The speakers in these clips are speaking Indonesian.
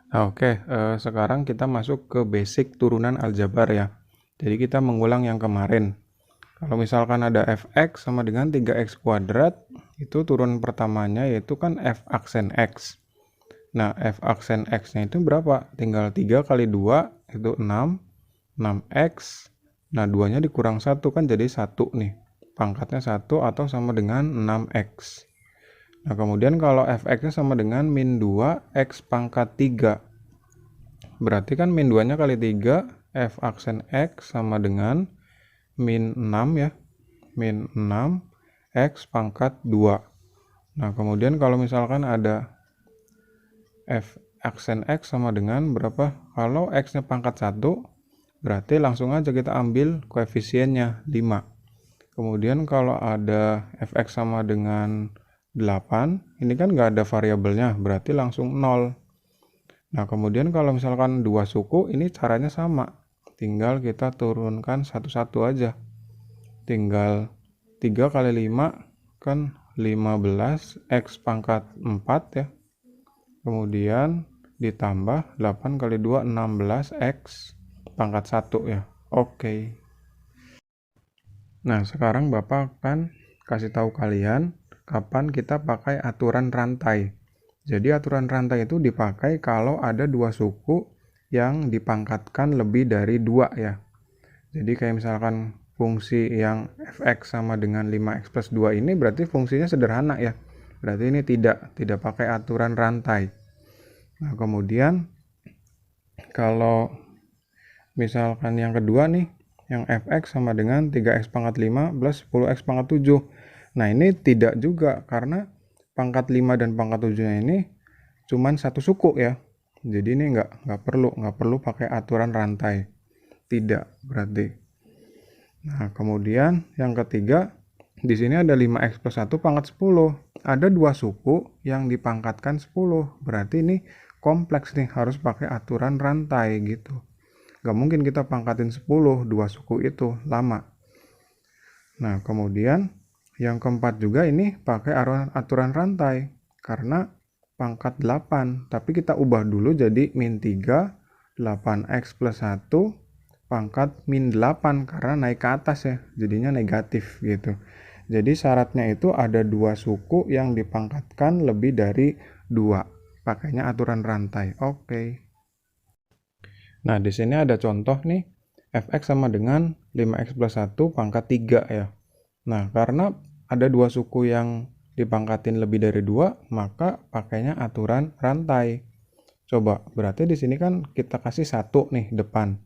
Nah, oke, sekarang kita masuk ke basic turunan aljabar ya. Jadi kita mengulang yang kemarin. Kalau misalkan ada fx sama dengan 3x kuadrat, itu turun pertamanya yaitu kan f aksen x. Nah, f aksen x-nya itu berapa? Tinggal 3 kali 2 itu 6, 6x. Nah, 2-nya dikurang 1 kan jadi 1 nih. Pangkatnya 1 atau sama dengan 6x. Nah, kemudian kalau fx-nya sama dengan min 2 x pangkat 3. Berarti kan min 2-nya kali 3, f aksen x sama dengan min 6 ya. Min 6 x pangkat 2. Nah, kemudian kalau misalkan ada f aksen x sama dengan berapa? Kalau x-nya pangkat 1, berarti langsung aja kita ambil koefisiennya 5. Kemudian kalau ada fx sama dengan 8, ini kan nggak ada variabelnya, berarti langsung 0. Nah, kemudian kalau misalkan dua suku, ini caranya sama. Tinggal kita turunkan satu-satu aja. Tinggal 3 kali 5 kan 15 x pangkat 4 ya. Kemudian ditambah 8 kali 2 16 x pangkat 1 ya. Oke. Nah, sekarang Bapak akan kasih tahu kalian kapan kita pakai aturan rantai. Jadi aturan rantai itu dipakai kalau ada dua suku yang dipangkatkan lebih dari 2 ya. Jadi kayak misalkan fungsi yang fx sama dengan 5x plus 2 ini berarti fungsinya sederhana ya. Berarti ini tidak pakai aturan rantai. Nah, kemudian kalau misalkan yang kedua nih, yang fx sama dengan 3x pangkat 5 plus 10x pangkat 7. Nah, ini tidak juga karena pangkat 5 dan pangkat 7-nya ini cuman satu suku ya. Jadi ini nggak perlu pakai aturan rantai. Tidak berarti. Nah, kemudian yang ketiga, di sini ada 5x plus 1 pangkat 10. Ada dua suku yang dipangkatkan 10. Berarti ini kompleks nih, harus pakai aturan rantai gitu. Nggak mungkin kita pangkatin 10, dua suku itu, lama. Nah, kemudian yang keempat juga ini pakai aturan rantai. Karena pangkat 8, tapi kita ubah dulu jadi min 3, 8x plus 1, pangkat min 8 karena naik ke atas ya, jadinya negatif gitu. Jadi syaratnya itu ada dua suku yang dipangkatkan lebih dari 2. Pakainya aturan rantai. Oke. Nah, di sini ada contoh nih, fx sama dengan 5x plus 1 pangkat 3 ya. Nah, karena ada dua suku yang dipangkatin lebih dari 2, maka pakainya aturan rantai. Coba, berarti di sini kan kita kasih 1 nih depan.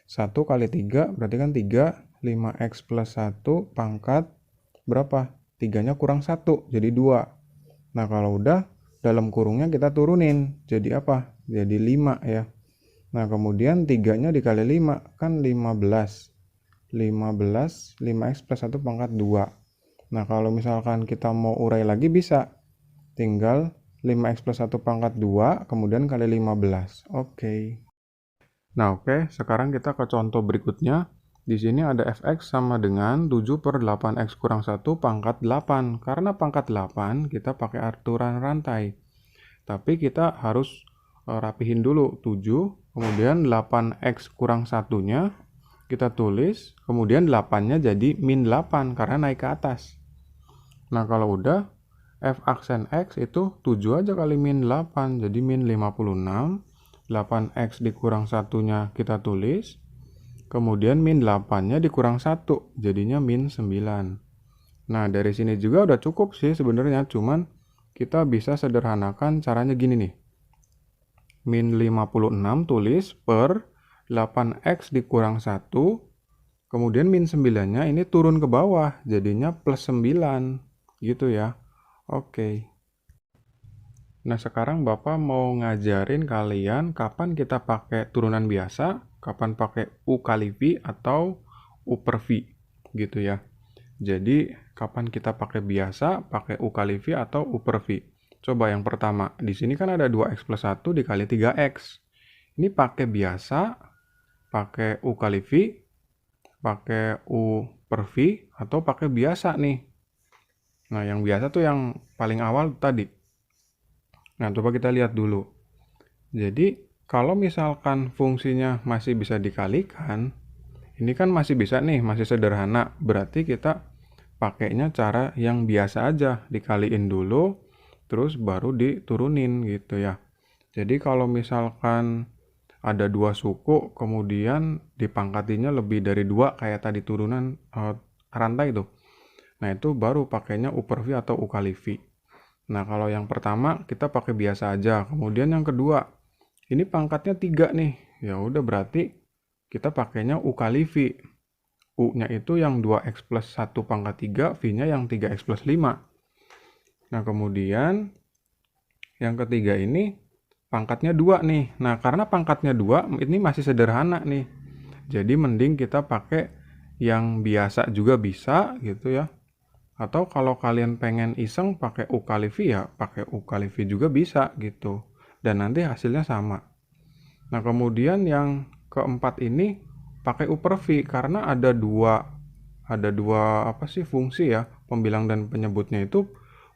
1 kali 3 berarti kan 3, 5x plus 1 pangkat berapa? 3-nya kurang 1, jadi 2. Nah, kalau udah, dalam kurungnya kita turunin. Jadi apa? Jadi 5 ya. Nah, kemudian 3-nya dikali 5, kan 15. 15, 5x plus 1 pangkat 2. Nah, kalau misalkan kita mau urai lagi bisa. Tinggal 5x plus 1 pangkat 2, kemudian kali 15. Oke. Nah, oke. Sekarang kita ke contoh berikutnya. Di sini ada fx sama dengan 7 per 8x kurang 1 pangkat 8. Karena pangkat 8, kita pakai aturan rantai. Tapi kita harus rapihin dulu 7, kemudian 8x kurang 1-nya kita tulis, kemudian 8-nya jadi min 8 karena naik ke atas. Nah, kalau udah, f aksen x itu 7 aja kali min 8, jadi min 56. 8x dikurang 1-nya kita tulis, kemudian min 8-nya dikurang 1, jadinya min 9. Nah, dari sini juga udah cukup sih sebenarnya, cuman kita bisa sederhanakan caranya gini nih. Min 56 tulis per 8x dikurang 1, kemudian min 9-nya ini turun ke bawah, jadinya plus 9, gitu ya. Oke. Nah, sekarang Bapak mau ngajarin kalian kapan kita pakai turunan biasa, kapan pakai U kali V atau U per V, gitu ya. Jadi, kapan kita pakai biasa, pakai U kali V atau U per V. Coba yang pertama, di sini kan ada 2x plus 1 dikali 3x. Ini pakai biasa, pakai U kali V, pakai U per V, atau pakai biasa nih. Nah, yang biasa tuh yang paling awal tadi. Nah, coba kita lihat dulu. Jadi, Kalau misalkan fungsinya masih bisa dikalikan, ini kan masih bisa nih, masih sederhana. Berarti kita pakainya cara yang biasa aja, dikaliin dulu, terus baru diturunin gitu ya. Jadi kalau misalkan ada dua suku, kemudian dipangkatinya lebih dari dua, kayak tadi turunan rantai tuh. Nah itu baru pakainya upper V atau ukali V. Nah kalau yang pertama kita pakai biasa aja. Kemudian yang kedua, ini pangkatnya 3 nih. Ya udah berarti kita pakainya ukali V. U-nya itu yang 2x plus 1 pangkat 3, V-nya yang 3x plus 5. Nah kemudian yang ketiga ini pangkatnya 2 nih. Nah karena pangkatnya 2 ini masih sederhana nih. Jadi mending kita pakai yang biasa juga bisa gitu ya. Atau kalau kalian pengen iseng pakai ukali V ya pakai ukali V juga bisa gitu. Dan nanti hasilnya sama. Nah kemudian yang keempat ini pakai upper V karena ada dua apa sih fungsi ya, pembilang dan penyebutnya itu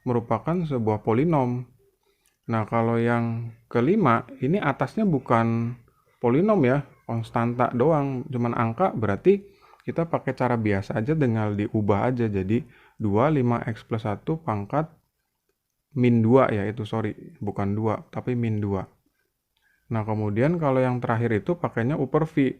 merupakan sebuah polinom. Nah kalau yang kelima ini atasnya bukan polinom ya, konstanta doang, cuman angka, berarti kita pakai cara biasa aja, tinggal diubah aja jadi 2 5x plus 1 pangkat min 2 ya, itu sorry bukan 2 tapi min 2. Nah kemudian kalau yang terakhir itu pakainya upper V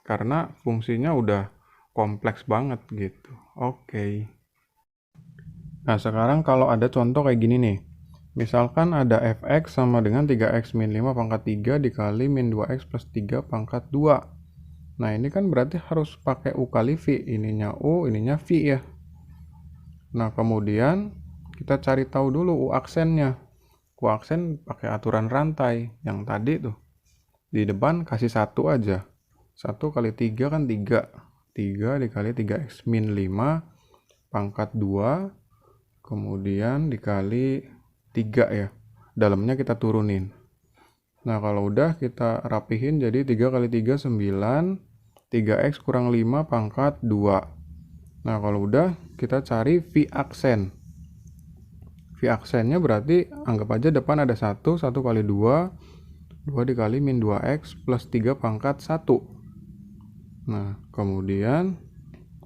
karena fungsinya udah kompleks banget gitu. Oke. Nah sekarang kalau ada contoh kayak gini nih, misalkan ada fx sama dengan 3x min 5 pangkat 3 dikali min 2x plus 3 pangkat 2. Nah ini kan berarti harus pakai u kali v, ininya u, ininya v ya. Nah kemudian kita cari tahu dulu u aksennya. U aksen pakai aturan rantai yang tadi tuh. Di depan kasih 1 aja. 1 kali 3 kan 3. 3 dikali 3x min 5 pangkat 2. Kemudian dikali 3 ya. Dalamnya kita turunin. Nah kalau udah kita rapihin jadi 3 kali 3 9. 3x kurang 5 pangkat 2. Nah kalau udah kita cari V aksen. V aksennya berarti anggap aja depan ada 1. 1 kali 2. 2 dikali min 2x plus 3 pangkat 1. Nah kemudian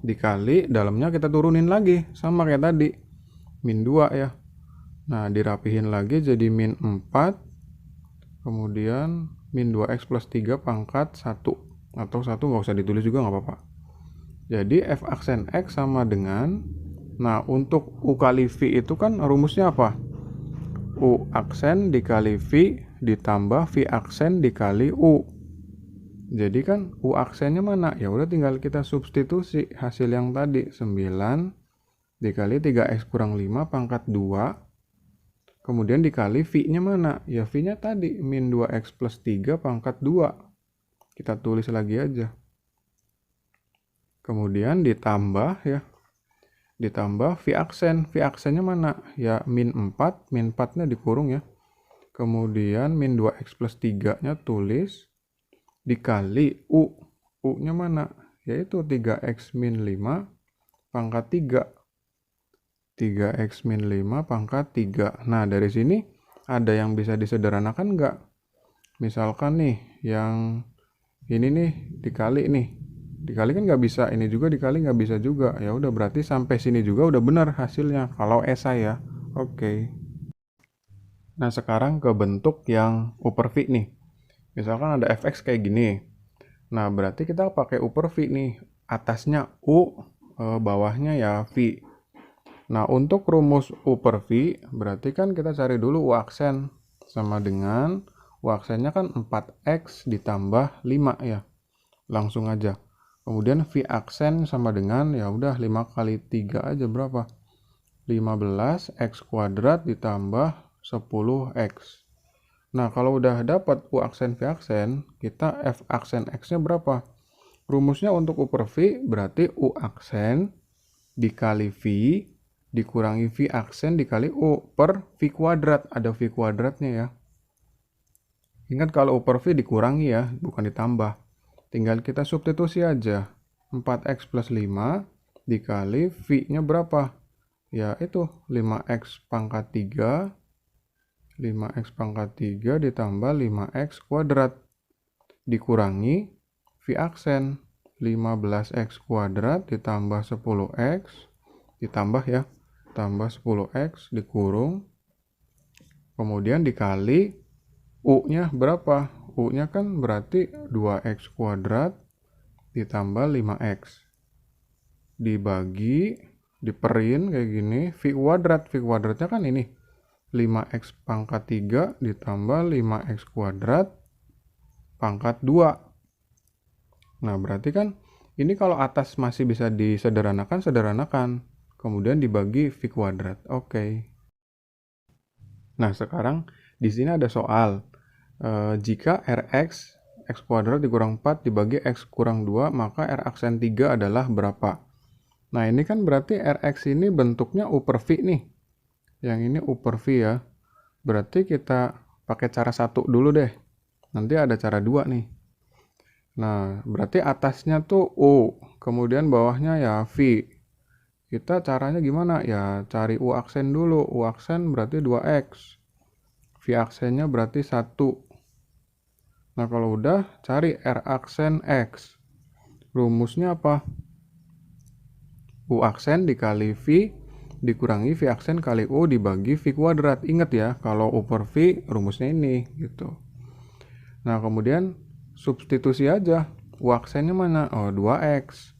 dikali dalamnya kita turunin lagi. Sama kayak tadi. Min 2 ya. Nah dirapihin lagi jadi min 4. Kemudian min 2x plus 3 pangkat 1. Atau 1 nggak usah ditulis juga nggak apa-apa. Jadi f aksen x sama dengan, nah untuk u kali v itu kan rumusnya apa? U aksen dikali v ditambah v aksen dikali u. Jadi kan u aksennya mana? Ya udah tinggal kita substitusi hasil yang tadi, 9 dikali 3x kurang 5 pangkat 2. Kemudian dikali v-nya mana? Ya v-nya tadi min 2x plus 3 pangkat 2. Kita tulis lagi aja. Kemudian ditambah ya. Ditambah v aksen. V aksennya mana? Ya min 4. Min 4-nya dikurung ya. Kemudian min 2x plus 3-nya tulis. Dikali u. U-nya mana? Yaitu 3x min 5 pangkat 3. 3x min 5 pangkat 3. Nah dari sini ada yang bisa disederhanakan nggak? Misalkan nih yang ini nih dikali nih. Dikali kan nggak bisa, ini juga dikali nggak bisa juga. Ya udah berarti sampai sini juga udah benar hasilnya kalau esai ya. Oke. Nah sekarang ke bentuk yang upper V nih. Misalkan ada fx kayak gini. Nah berarti kita pakai upper V nih. Atasnya u, bawahnya ya v. Nah untuk rumus upper V berarti kan kita cari dulu u aksen sama dengan u aksennya kan 4x ditambah 5 ya. Langsung aja. Kemudian V aksen sama dengan ya udah 5 kali 3 aja berapa? 15x kuadrat ditambah 10x. Nah, kalau udah dapat U aksen V aksen, kita F aksen X-nya berapa? Rumusnya untuk upper V berarti U aksen dikali V dikurangi V aksen dikali U per V kuadrat. Ada V kuadratnya ya. Ingat kalau upper V dikurangi ya, bukan ditambah. Tinggal kita substitusi aja. 4x plus 5 dikali V-nya berapa? Ya itu 5x pangkat 3. 5x pangkat 3 ditambah 5x kuadrat. dikurangi V aksen. 15x kuadrat ditambah 10x, ditambah ya, tambah 10x dikurung, kemudian dikali U-nya berapa? U-nya kan berarti 2x kuadrat ditambah 5x. Dibagi, diperin kayak gini, V kuadrat. V kuadratnya kan ini. 5x pangkat 3 ditambah 5x kuadrat pangkat 2. Nah, berarti kan ini kalau atas masih bisa disederhanakan, sederhanakan. Kemudian dibagi V kuadrat. Oke. Nah, sekarang di sini ada soal. Jika Rx, x kuadrat dikurang 4 dibagi x kurang 2, maka R aksen 3 adalah berapa? Nah, ini kan berarti Rx ini bentuknya U per V nih. Yang ini U per V ya. Berarti kita pakai cara 1 dulu deh. Nanti ada cara 2 nih. Nah, berarti atasnya tuh U, kemudian bawahnya ya V. Kita caranya gimana? Ya, cari U aksen dulu. U aksen berarti 2X. V aksennya berarti 1. Nah, kalau udah, cari R aksen X. Rumusnya apa? U aksen dikali V dikurangi V aksen kali U dibagi V kuadrat. Ingat ya, kalau U per V rumusnya ini gitu. Nah, kemudian substitusi aja. U aksennya mana? Oh, 2X.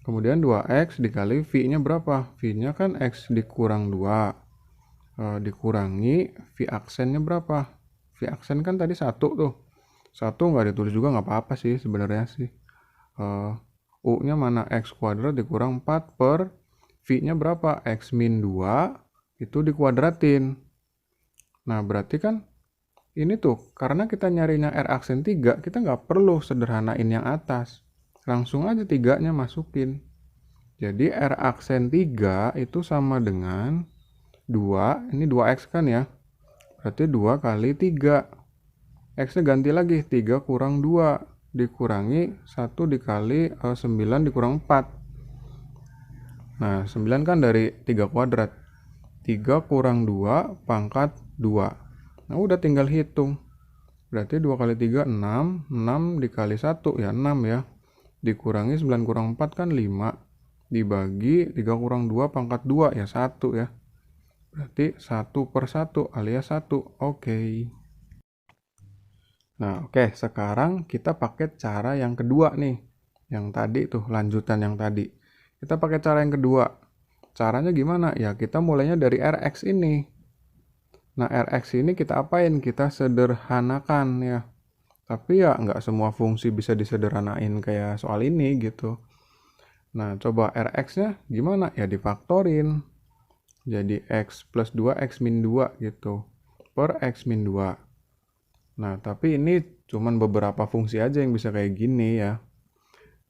Kemudian 2X dikali V-nya berapa? V-nya kan X dikurang 2. Dikurangi V aksennya berapa? V aksen kan tadi 1 tuh. 1 nggak ditulis juga nggak apa-apa sih sebenarnya sih. U-nya mana? X kuadrat dikurang 4 per V-nya berapa? X min 2 itu dikuadratin. Nah, berarti kan ini tuh, karena kita nyarinya R aksen 3, kita nggak perlu sederhanain yang atas. Langsung aja 3-nya masukin. Jadi R aksen 3 itu sama dengan 2, ini 2X kan ya. Berarti 2 kali 3. X-nya ganti lagi, 3 kurang 2. Dikurangi 1 dikali 9 dikurang 4. Nah, 9 kan dari 3 kuadrat. 3 kurang 2 pangkat 2. Nah, udah tinggal hitung. Berarti 2 kali 3, 6. 6 dikali 1, ya 6 ya. Dikurangi 9 kurang 4 kan 5. Dibagi 3 kurang 2 pangkat 2, ya 1 ya. Berarti 1 per 1 alias 1. Oke. Nah, oke. Sekarang kita pakai cara yang kedua nih. Yang tadi tuh, lanjutan yang tadi. Kita pakai cara yang kedua. Caranya gimana? Ya, kita mulainya dari Rx ini. Nah, Rx ini kita apain? Kita sederhanakan ya. Tapi ya nggak semua fungsi bisa disederhanain kayak soal ini gitu. Nah, coba Rx-nya gimana? Ya difaktorin. Jadi X plus 2, X min 2 gitu. Per X min 2. Nah, tapi ini cuman beberapa fungsi aja yang bisa kayak gini ya.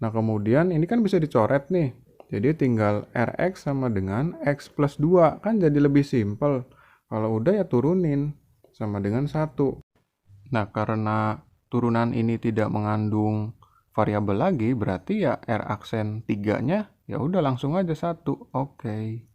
Nah, kemudian ini kan bisa dicoret nih. Jadi tinggal Rx sama dengan X plus 2. Kan jadi lebih simpel. Kalau udah ya turunin sama dengan 1. Nah, karena turunan ini tidak mengandung variabel lagi, berarti ya R aksen 3-nya ya udah langsung aja 1. Oke.